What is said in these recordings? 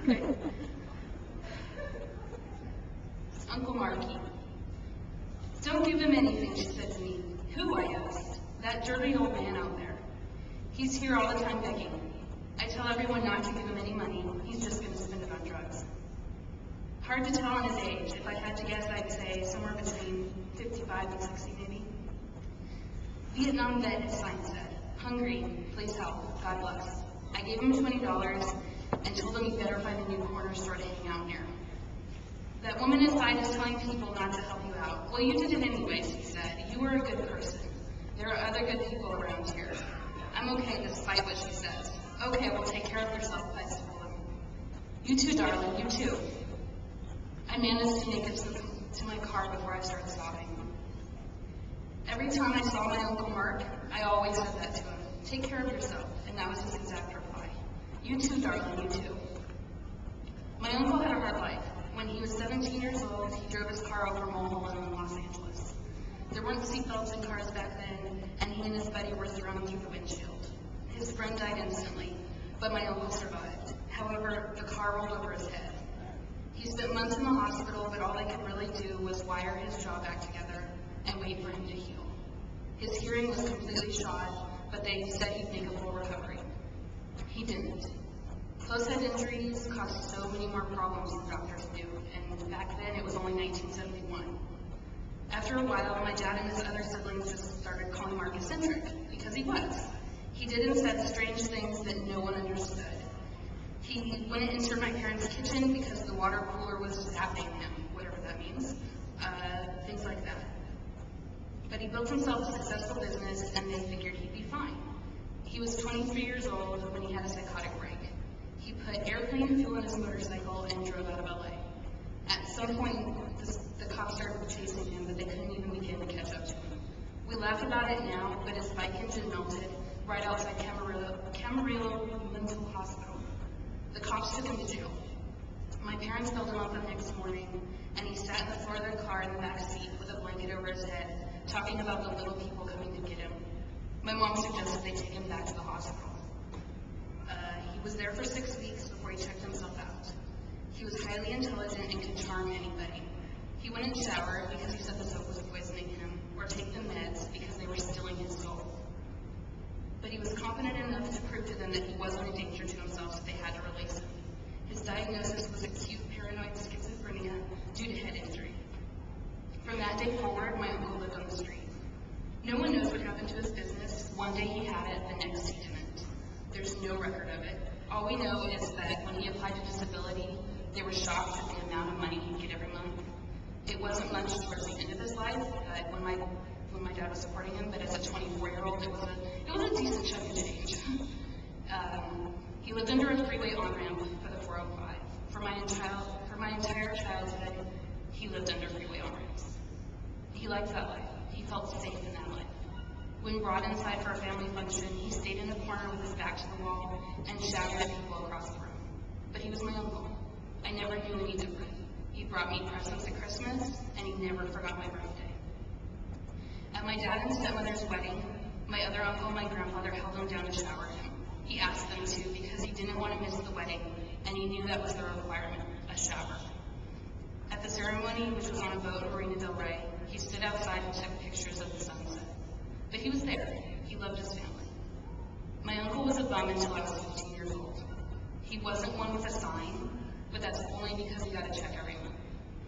Okay. Uncle Marky. Don't give him anything, she said to me. Who, I asked. That dirty old man out there. He's here all the time begging. I tell everyone not to give him any money. He's just going to spend it on drugs. Hard to tell on his age. If I had to guess, I'd say somewhere between 55 and 60 maybe. Vietnam vet, his sign said. Hungry, please help, God bless. I gave him $20 and told him he better find a new corner store to hang out near. That woman inside is telling people not to help you out. Well, you did it anyways, he said. You were a good person. There are other good people around here. I'm okay despite what she says. Okay, well, take care of yourself, I told him. You too, darling, you too. I managed to make it to my car before I started sobbing. Every time I saw my Uncle Mark, I always said that to him. Take care of yourself, and that was his exact reply. You too, darling, you too. My uncle had a hard life. When he was 17 years old, he drove his car over Mulholland in Los Angeles. There weren't seatbelts in cars back then, and he and his buddy were thrown through the windshield. His friend died instantly, but my uncle survived. However, the car rolled over his head. He spent months in the hospital, but all they could really do was wire his jaw back together and wait for him to heal. His hearing was completely shot, but they said he'd make a full recovery. He didn't. Close head injuries caused so many more problems than doctors knew, and back then it was only 1971. After a while, my dad and his other siblings just started calling Mark eccentric, because he was. He did and said strange things that no one understood. He wouldn't enter my parents' kitchen because the water cooler was zapping him, whatever that means, things like that. But he built himself a successful business, and they figured he'd be fine. He was 23 years old when he had a psychotic break. He put airplane fuel in his motorcycle and drove out of LA. At some point, the cops started chasing him, but they couldn't even begin to catch up to him. We laugh about it now, but his bike engine melted right outside Camarillo Mental Hospital. The cops took him to jail. My parents filled him up the next morning, and he sat in the floor of their car in the back seat with a blanket over his head, talking about the little people coming to get him. My mom suggested they take him back to the hospital. He was there for 6 weeks before he checked himself out. He was highly intelligent and could charm anybody. He wouldn't shower because he said the soap was poisoning him, or take the meds because they were stealing his soul. But he was confident enough to prove to them that he wasn't a danger to himself, so they had to release him. His diagnosis was acute paranoid schizophrenia due to head injury. From that day forward, my uncle lived on the street. No one knows what happened to his business. One day he had it, the next he didn't. There's no record of it. All we know is that when he applied to disability, they were shocked at the amount of money he'd get every month. It wasn't much towards the end of his life, when my dad was supporting him, but as a 24-year-old, it was a decent chunk of change. He lived under a freeway on-ramp for the 405. For my entire childhood, he lived under freeway on-ramps. He liked that life. He felt safe in that life. When brought inside for a family function, he stayed in the corner with his back to the wall and shouted at people across the room. But he was my uncle. I never knew any different. He brought me presents at Christmas, and he never forgot my birthday. At my dad and stepmother's wedding, my other uncle and my grandfather held him down and showered him. He asked them to because he didn't want to miss the wedding, and he knew that was the requirement, a shower. At the ceremony, which was on a boat in Marina del Rey, he stood outside and took pictures of the sunset. But he was there. He loved his family. My uncle was a bum until I was 15 years old. He wasn't one with a sign, but that's only because he got a check every month.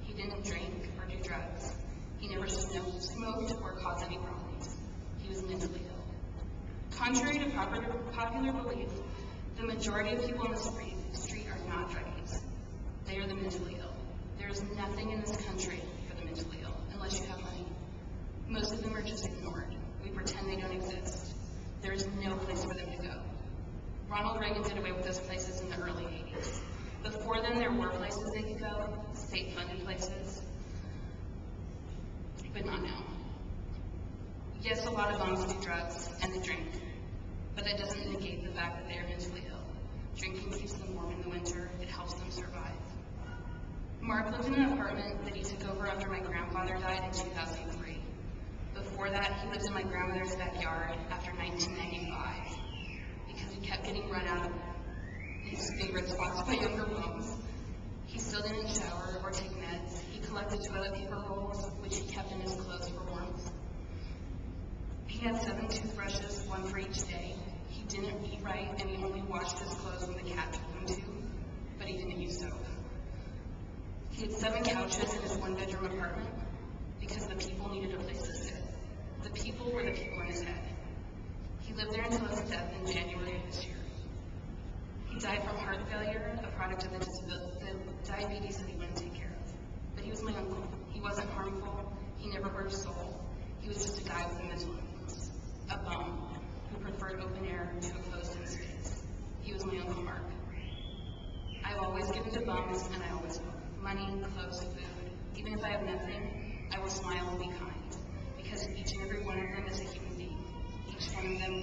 He didn't drink or do drugs. He never smoked or caused any problems. He was mentally ill. Contrary to popular belief, the majority of people on the street are not druggies. They are the mentally ill. There is nothing in this country for the mentally ill, unless you have money. Most of them are just ignored. We pretend they don't exist. There is no place for them to go. Ronald Reagan did away with those places in the early 80s. Before then, there were places they could go, state-funded places, but not now. Yes, a lot of bums do drugs and they drink, but that doesn't negate the fact that they are mentally ill. Drinking keeps them warm in the winter. It helps them survive. Mark lived in an apartment that he took over after my grandfather died in 2003. Before that, he lived in my grandmother's backyard after 1995 because he kept getting run out of his choose favorite spots by younger bums. He still didn't shower or take meds. He collected toilet paper rolls, which he kept in his clothes for warmth. He had 7 toothbrushes, 1 for each day. He didn't eat right, and he only washed his clothes when the cat told him to, but he didn't use soap. He had 7 couches in his 1-bedroom apartment because the people needed a place to sit. The people were the people in his head. He lived there until his death in January of this year. He died from heart failure, a product of the diabetes that he wouldn't take care of. But he was my uncle. He wasn't harmful. He never hurt a soul. He was just a guy with a mental illness, a bum who preferred open air to a closed-in space. He was my Uncle Mark. I've always given to bums, and I always will. Money, clothes, food. Even if I have nothing, I will smile and be kind, because each and every one of them is a human being. Each one of them